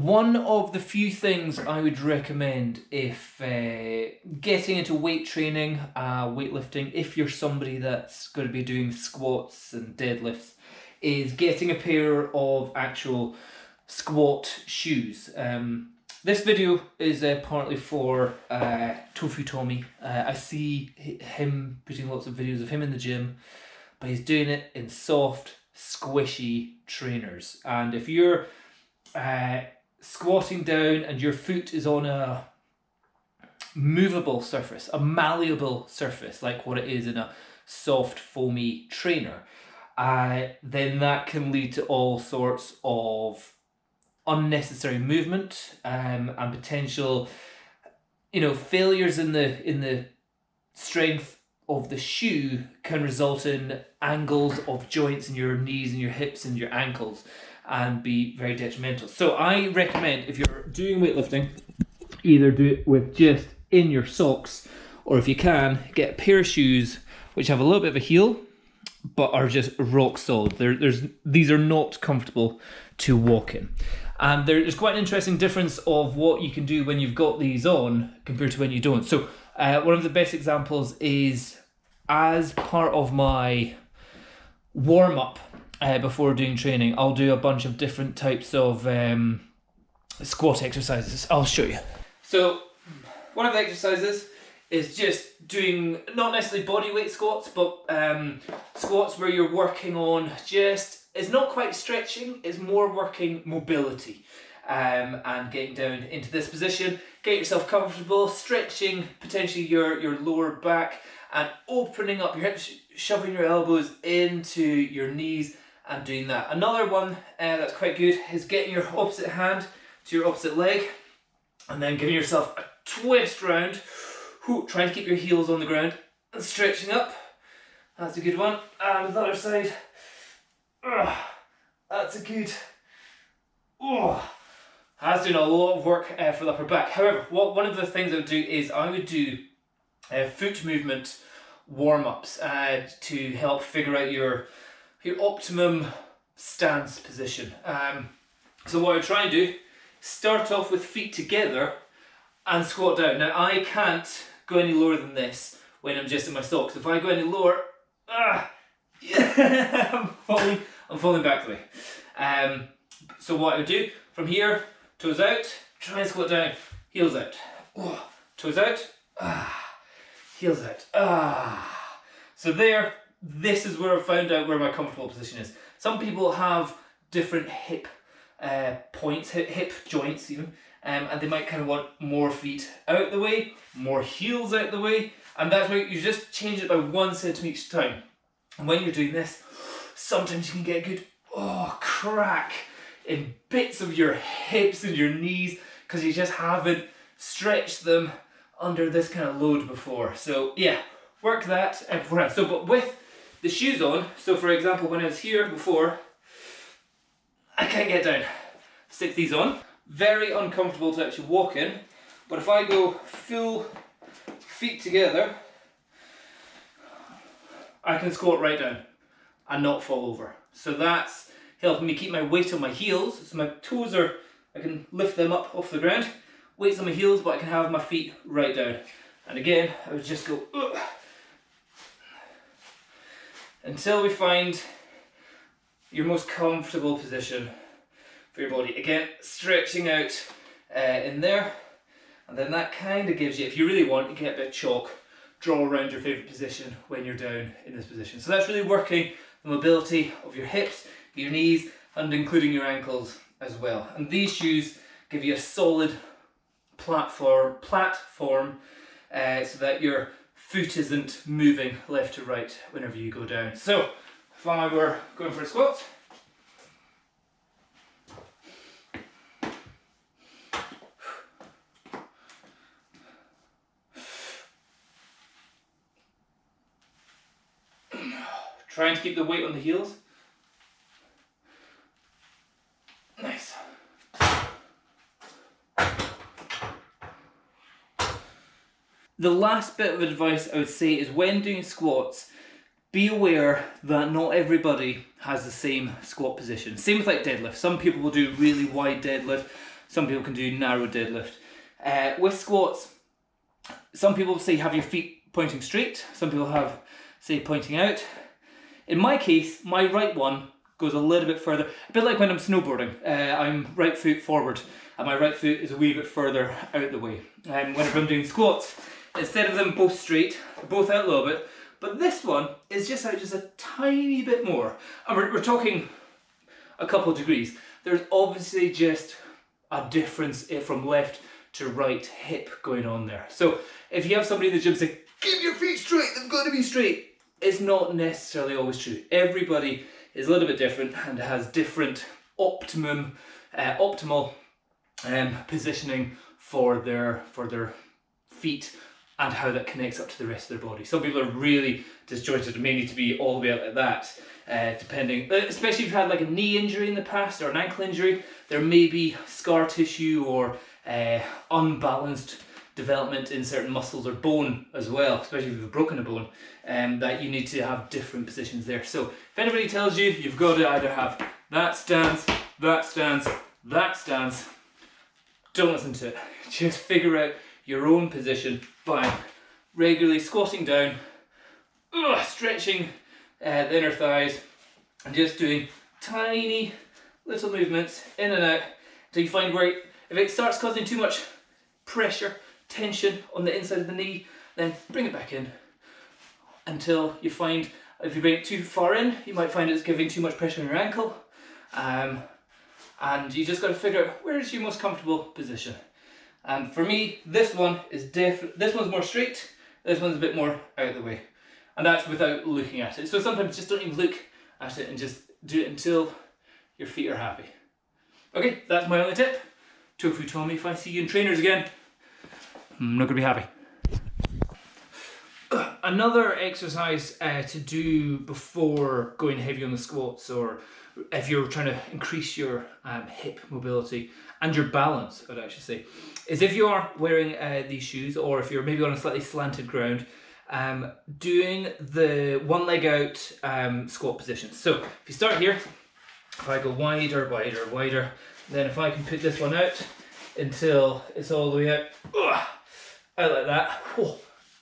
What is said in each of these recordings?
one of the few things I would recommend if getting into weight training, weightlifting, if you're somebody that's going to be doing squats and deadlifts, is getting a pair of actual squat shoes. This video is partly for Tofu Tommy. I see him putting lots of videos of him in the gym, but he's doing it in soft, squishy trainers. And if you're squatting down and your foot is on a movable surface, a malleable surface, like what it is in a soft, foamy trainer, then that can lead to all sorts of unnecessary movement and potential, failures in the strength of the shoe can result in angles of joints in your knees and your hips and your ankles and be very detrimental. So I recommend, if you're doing weightlifting, either do it with just in your socks, or if you can, get a pair of shoes which have a little bit of a heel but are just rock solid. These are not comfortable to walk in. And there's quite an interesting difference of what you can do when you've got these on compared to when you don't. So one of the best examples is, as part of my warm-up before doing training, I'll do a bunch of different types of squat exercises. I'll show you. So one of the exercises is just doing, not necessarily body weight squats, but squats where you're working on it's not quite stretching, it's more working mobility and getting down into this position. Get yourself comfortable, stretching potentially your lower back and opening up your hips, shoving your elbows into your knees and doing that. Another one that's quite good is getting your opposite hand to your opposite leg and then giving yourself a twist round, trying to keep your heels on the ground and stretching up. That's a good one. And the other side. That's a good. That's doing a lot of work for the upper back. However, one of the things I would do is I would do foot movement warm-ups to help figure out your optimum stance position. So what I try and do, start off with feet together and squat down. Now I can't go any lower than this when I'm just in my socks. If I go any lower, I'm falling back the way. So what I would do, from here, toes out, try and squat down, heels out. Toes out, heels out. So this is where I found out where my comfortable position is. Some people have different hip points, hip joints even, and they might kind of want more feet out the way, more heels out the way, and that's why you just change it by 1 centimetre each time. And when you're doing this, sometimes you can get a good crack in bits of your hips and your knees because you just haven't stretched them under this kind of load before. So yeah, work that beforehand. So but with the shoes on, so for example, when I was here before, I can't get down. Stick these on. Very uncomfortable to actually walk in, but if I go full feet together, I can squat right down and not fall over. So that's helping me keep my weight on my heels. So my toes I can lift them up off the ground. Weight's on my heels, but I can have my feet right down. And again, I would just go until we find your most comfortable position for your body. Again, stretching out in there. And then that kind of gives you, if you really want, you get a bit of chalk, draw around your favourite position when you're down in this position. So that's really working the mobility of your hips, your knees, and including your ankles as well. And these shoes give you a solid platform so that your foot isn't moving left to right whenever you go down. So if I were going for a squat, trying to keep the weight on the heels. Nice. The last bit of advice I would say is when doing squats, be aware that not everybody has the same squat position. Same with like deadlift. Some people will do really wide deadlift Some people can do narrow deadlift. With squats, some people say have your feet pointing straight. Some people have, say, pointing out. In my case, my right one goes a little bit further. A bit like when I'm snowboarding. I'm right foot forward and my right foot is a wee bit further out the way. Whenever I'm doing squats, instead of them both straight, they're both out a little bit. But this one is just out just a tiny bit more. And we're talking a couple of degrees. There's obviously just a difference from left to right hip going on there. So if you have somebody in the gym say, keep your feet straight, they've got to be straight, it's not necessarily always true. Everybody is a little bit different and has different optimal positioning for their feet and how that connects up to the rest of their body. Some people are really disjointed and may need to be all the way out like that, depending, especially if you've had like a knee injury in the past or an ankle injury, there may be scar tissue or unbalanced development in certain muscles or bone as well, especially if you've broken a bone, that you need to have different positions there. So if anybody tells you you've got to either have that stance, that stance, that stance, don't listen to it. Just figure out your own position by regularly squatting down, stretching the inner thighs, and just doing tiny little movements in and out until you find where, if it starts causing too much pressure, tension on the inside of the knee, then bring it back in until you find, if you bring it too far in, you might find it's giving too much pressure on your ankle, and you just got to figure out where is your most comfortable position. And for me, this one is this one's more straight, this one's a bit more out of the way, and that's without looking at it. So sometimes just don't even look at it and just do it until your feet are happy. Okay, that's my only tip. Tofu told me if I see you in trainers again, I'm not going to be happy. Another exercise to do before going heavy on the squats, or if you're trying to increase your hip mobility and your balance, I'd actually say, is if you are wearing these shoes, or if you're maybe on a slightly slanted ground, doing the one leg out squat position. So if you start here, if I go wider, wider, wider, then if I can put this one out until it's all the way out, out like that,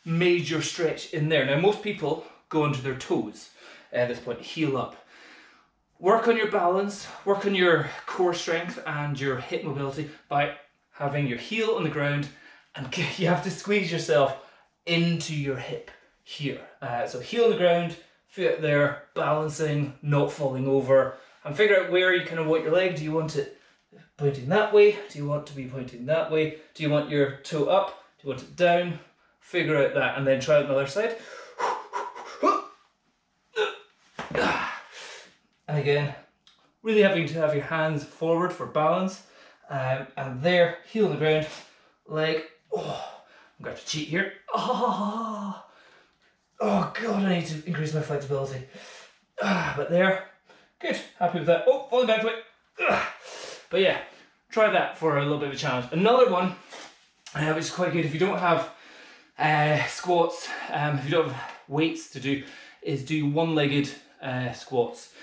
major stretch in there. Now most people go onto their toes at this point, heel up. Work on your balance, work on your core strength and your hip mobility by having your heel on the ground, and you have to squeeze yourself into your hip here. So heel on the ground, foot there, balancing, not falling over, and figure out where you kind of want your leg. Do you want it pointing that way? Do you want to be pointing that way? Do you want your toe up? Do you want it down? Figure out that, and then try it on the other side. And again, really having to have your hands forward for balance. And there, heel on the ground, leg. I'm going to have to cheat here. Oh God, I need to increase my flexibility. But there, good, happy with that. Falling back to it. But yeah, try that for a little bit of a challenge. Another one, which is quite good if you don't have squats, if you don't have weights to do, is do one-legged squats.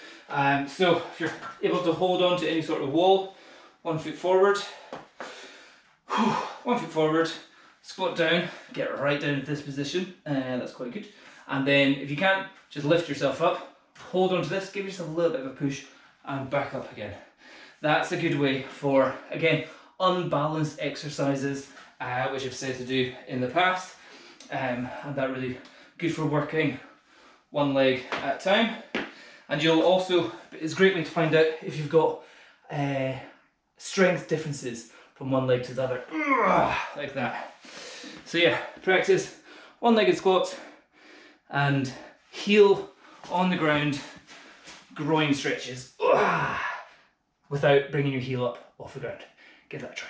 So if you're able to hold on to any sort of wall, 1 foot forward, 1 foot forward, squat down, get right down into this position, that's quite good. And then if you can't, just lift yourself up, hold on to this, give yourself a little bit of a push, and back up again. That's a good way for, again, unbalanced exercises, which I've said to do in the past, and that really good for working one leg at a time. And you'll also, it's a great way to find out if you've got strength differences from one leg to the other, like that. So yeah, practice one-legged squats and heel on the ground, groin stretches, without bringing your heel up off the ground. Give that a try.